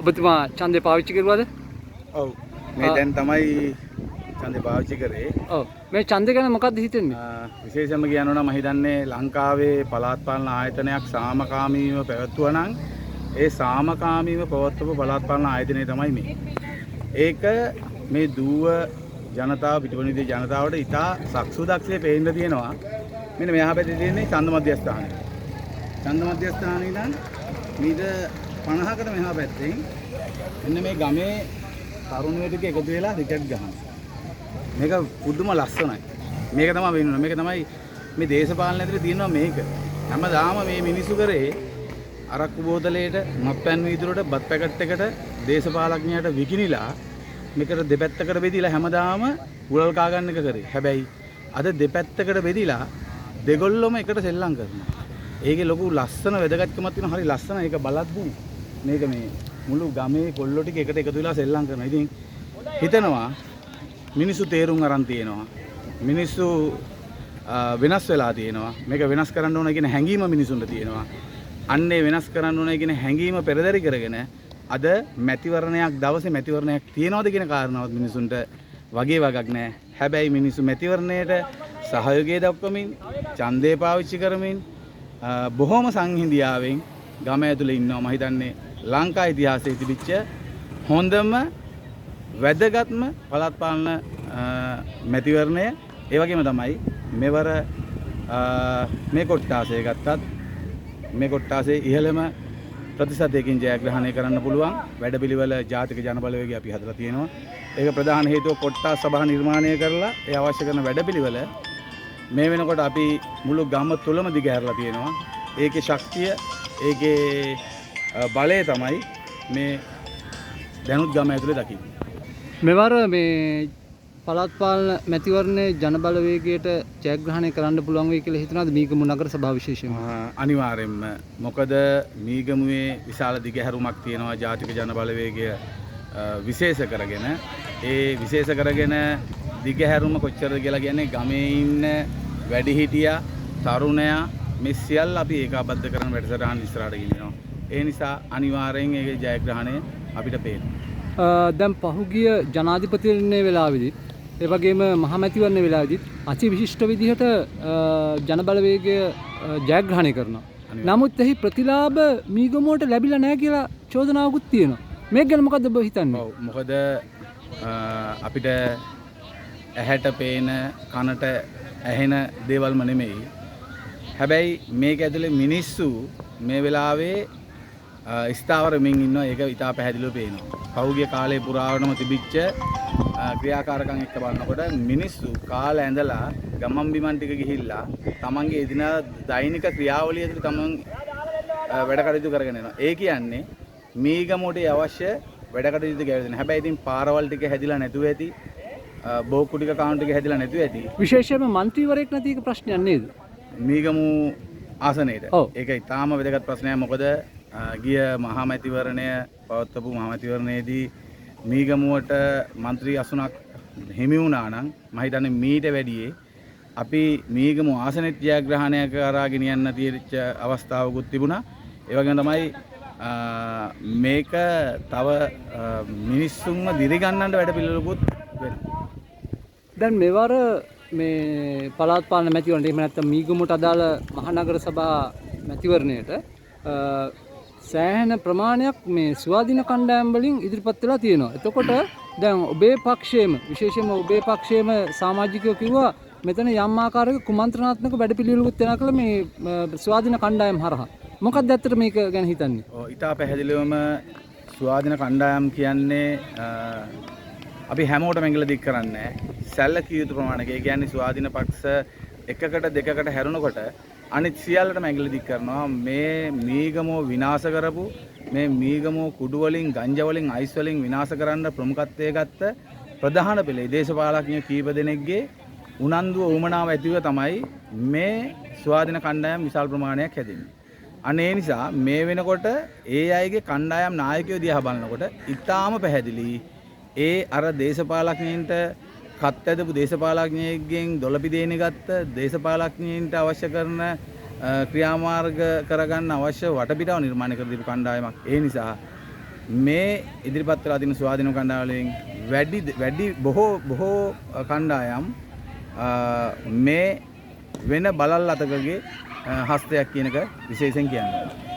ඔබතුමා ඡන්දේ පාවිච්චි කරුවාද? ඔව්. මේ දැන් තමයි ඡන්දේ පාවිච්චි කරේ. ඔව්. මේ ඡන්දේ ගැන මොකක්ද හිතෙන්නේ? විශේෂයෙන්ම කියනවා නම් මම හිතන්නේ ලංකාවේ පළාත් පාලන ආයතනයක් සාමකාමීව පැවැත්වුවා නම් ඒ සාමකාමීව පවත්වපු පළාත් පාලන ආයතනය තමයි මේ. ඒක මේ දුව ජනතාව පිටුපණිවිඩ ජනතාවට ඉතා සක්සුදක්ෂේ පේන්න තියෙනවා. මෙන්න මෙහා පැත්තේ තියෙන්නේ ඡන්ද මධ්‍යස්ථානය. ඡන්ද මධ්‍යස්ථානයේ ඉඳන් මීට 50කට මෙහා පැත්තෙන් මෙන්න මේ ගමේ තරුණයෝ ටික එකතු වෙලා රිකට් ගහනවා. මේක පුදුම ලස්සනයි. මේක තමයි වෙන්නේ. මේක තමයි මේ දේශපාලන ඇතුලේ තියෙනවා මේක. හැමදාම මේ මිනිස්සු කරේ අරක්කු බෝතලයට මත්පැන් වීදුරට බත් පැකට් එකට දේශපාලඥයාට විකිනිලා මේකට දෙපැත්තකට බෙදීලා හැමදාම උලල් කා ගන්න එක කරේ. හැබැයි අද දෙපැත්තකට බෙදීලා දෙගොල්ලොම එකට සෙල්ලම් කරනවා. ඒකේ ලොකු ලස්සන වැදගත්කමක් තියෙනවා. හරි ලස්සන. ඒක බලද්දී මේක මේ මුළු ගමේ කොල්ලෝ ටික එකට එකතු වෙලා සෙල්ලම් කරනවා. ඉතින් හිතනවා මිනිස්සු තේරුම් අරන් තියෙනවා. මිනිස්සු වෙනස් වෙලා තියෙනවා. මේක වෙනස් කරන්න ඕන කියන හැඟීම මිනිසුන්ට තියෙනවා. අන්නේ වෙනස් කරන්න ඕන කියන හැඟීම පෙරදරි කරගෙන අද මැතිවරණයක් දවසේ මැතිවරණයක් තියනවාද කියන කාරණාවත් මිනිසුන්ට වගේ වගක් නැහැ. හැබැයි මිනිස්සු මැතිවරණයට සහයෝගය දක්වමින් ඡන්දේ පාවිච්චි කරමින් බොහොම සංහිඳියාවෙන් ගම ඇතුලේ ඉන්නවා. මම හිතන්නේ ලංකා ඉතිහාසයේ තිබිච්ච හොඳම වැදගත්ම පළාත් පාලන මැතිවරණය. ඒ වගේම තමයි මෙවර මේ කොට්ටාසය ගත්තත් මේ කොට්ටාසේ ඉහළම ප්‍රතිශතයකින් ජයග්‍රහණය කරන්න පුළුවන් වැඩපිළිවෙල ජාතික ජනබලවේගය අපි හදලා තියෙනවා. ඒක ප්‍රධාන හේතුව කොට්ටාස් සභා නිර්මාණය කරලා ඒ අවශ්‍ය කරන වැඩපිළිවෙල මේ වෙනකොට අපි මුළු ගම තුලම දිගහැරලා තියෙනවා. ඒකේ ශක්තිය ඒකේ බලය තමයි මේ දැනුත් ගම ඇතුලේ දකින්නේ. මෙවර මේ පළාත් පාලන මැතිවරණයේ ජනබලවේගයට ජයග්‍රහණය කරන්න පුළුවන් වෙයි කියලා හිතනවාද මීගමු නගර සභාව විශේෂයෙන්ම? අනිවාර්යෙන්ම. මොකද මීගමුවේ විශාල දිගහැරුමක් තියෙනවා ජාතික ජනබලවේගය විශේෂ කරගෙන. ඒ විශේෂ කරගෙන දිගහැරුම කොච්චරද කියලා කියන්නේ ගමේ ඉන්න වැඩිහිටියා තරුණයා මේ සියල්ල අපි ඒකාබද්ධ කරන වැඩසටහන ඉස්සරහට ගෙනියනවා. ඒ නිසා අනිවාර්යෙන් ඒකේ ජයග්‍රහණය අපිට පේනවා. දැන් පහුගිය ජනාධිපතිවරණයේ වෙලාවෙදී ඒ වගේම මහමැතිවරණ වෙලාවෙදී අති විශිෂ්ට විදිහට ජනබලවේගය ජයග්‍රහණය කරනවා. නමුත් එහි ප්‍රතිලාභ මීගමුවට ලැබිලා නැහැ කියලා චෝදනාවකුත් තියෙනවා. මේක ගැන මොකද්ද ඔබ හිතන්නේ? ඔව් මොකද අපිට ඇහැට පේන කනට ඇහෙන දේවල්ම නෙමෙයි. හැබැයි මේක ඇතුලේ මිනිස්සු මේ වෙලාවේ ස්ථාවරමින් ඉන්නවා. ඒක ඉතා පැහැදිලිව පේනවා. පහුගිය කාලේ පුරාවටම තිබිච්ච ක්‍රියාකාරකම් එක්ක බලනකොට මිනිස්සු කාල ඇඳලා ගමන් බිමන් ටික ගිහිල්ලා තමන්ගේ එදිනෙදා දෛනික ක්‍රියාවලිය ඇතුළේ තමන් වැඩ කටයුතු කරගෙන යනවා. ඒ කියන්නේ මීගමුවට අවශ්‍ය වැඩ කටයුතු කරගෙන. හැබැයි ඉතින් පාරවල් ටික හැදිලා නැතුව ඇති. බෝක්කු ටික කාවුන්ට් ටික හැදිලා නැතුව ඇති. විශේෂයෙන්ම മന്ത്രിවරයෙක් නැති එක ප්‍රශ්නයක් නේද? මීගමු ආසනයේද? ඒක ඉතාම වැදගත් ප්‍රශ්නයක්. මොකද ගිය මහමැතිවරණය පවත්වපු මහමැතිවරණයේදී මීගමුවට മന്ത്രി අසුනක් හිමි වුණා නම් මම හිතන්නේ මීට වැඩියේ අපි මීගමු ආසනෙත් ජයග්‍රහණය කරා ගෙනියන්න තියෙච්ච අවස්ථාවකුත් තිබුණා. ඒ වගේම තමයි මේක තව මිනිස්සුන්ව දිරිගන්නන්න වැඩ පිළිවෙලකුත් වෙනවා. දැන් මෙවර මේ පළාත් පාලන මැතිවරණයට එහෙම නැත්නම් මීගමුවට අදාළ මහනගර සභා මැතිවරණයට සෑහෙන ප්‍රමාණයක් මේ ස්වාධීන කණ්ඩායම් වලින් ඉදිරිපත් වෙලා තියෙනවා. එතකොට දැන් ඔබේ පක්ෂයේම විශේෂයෙන්ම ඔබේ පක්ෂයේම සමාජිකයෝ කිව්වා මෙතන යම් ආකාරයක කුමන්ත්‍රණාත්මක වැඩපිළිවෙලකුත් වෙනවා කියලා මේ ස්වාධීන කණ්ඩායම් හරහා. මොකක්ද ඇත්තට මේක ගැන හිතන්නේ? ඔව් ඊට පැහැදිලිවම ස්වාධීන කණ්ඩායම් කියන්නේ අපි හැමෝටම ඇඟිල්ල දික් කරන්නේ සැලකිය යුතු ප්‍රමාණයක. ඒ කියන්නේ ස්වාධීන පක්ෂ එකකට දෙකකට හැරුණකොට අනිත් සියල්ලටම ඇඟිලි දික් කරනවා. මේ මීගමෝ විනාශ කරපු මේ මීගමෝ කුඩු වලින් ගංජා වලින් අයිස් වලින් විනාශ කරන්න ප්‍රමුඛත්වයේ ගත්ත ප්‍රධාන පෙළේ දේශපාලඥයෝ කීප දෙනෙක්ගේ උනන්දුව උමනාව ඇතිව තමයි මේ ස්වාධීන කණ්ඩායම් විශාල ප්‍රමාණයක් හැදෙන්නේ. අනේ නිසා මේ වෙනකොට ඒ අයගේ කණ්ඩායම් නායකයෝ දිහා බලනකොට ඉතාම පැහැදිලි ඒ අර දේශපාලඥයින්ට කත් ඇදපු දේශපාලඥයෙක්ගෙන් දොළපිදේන ගත්ත දේශපාලඥයින්ට අවශ්‍ය කරන ක්‍රියාමාර්ග කරගන්න අවශ්‍ය වටපිටාව නිර්මාණය කර දීපු කණ්ඩායමක්. ඒ නිසා මේ ඉදිරිපත් කරලා තියෙන ස්වාධීන කණ්ඩායම් වැඩි බොහෝ කණ්ඩායම් මේ වෙන බලල් අතකගේ හස්තයක් කියනක විශේෂයෙන් කියන්නේ.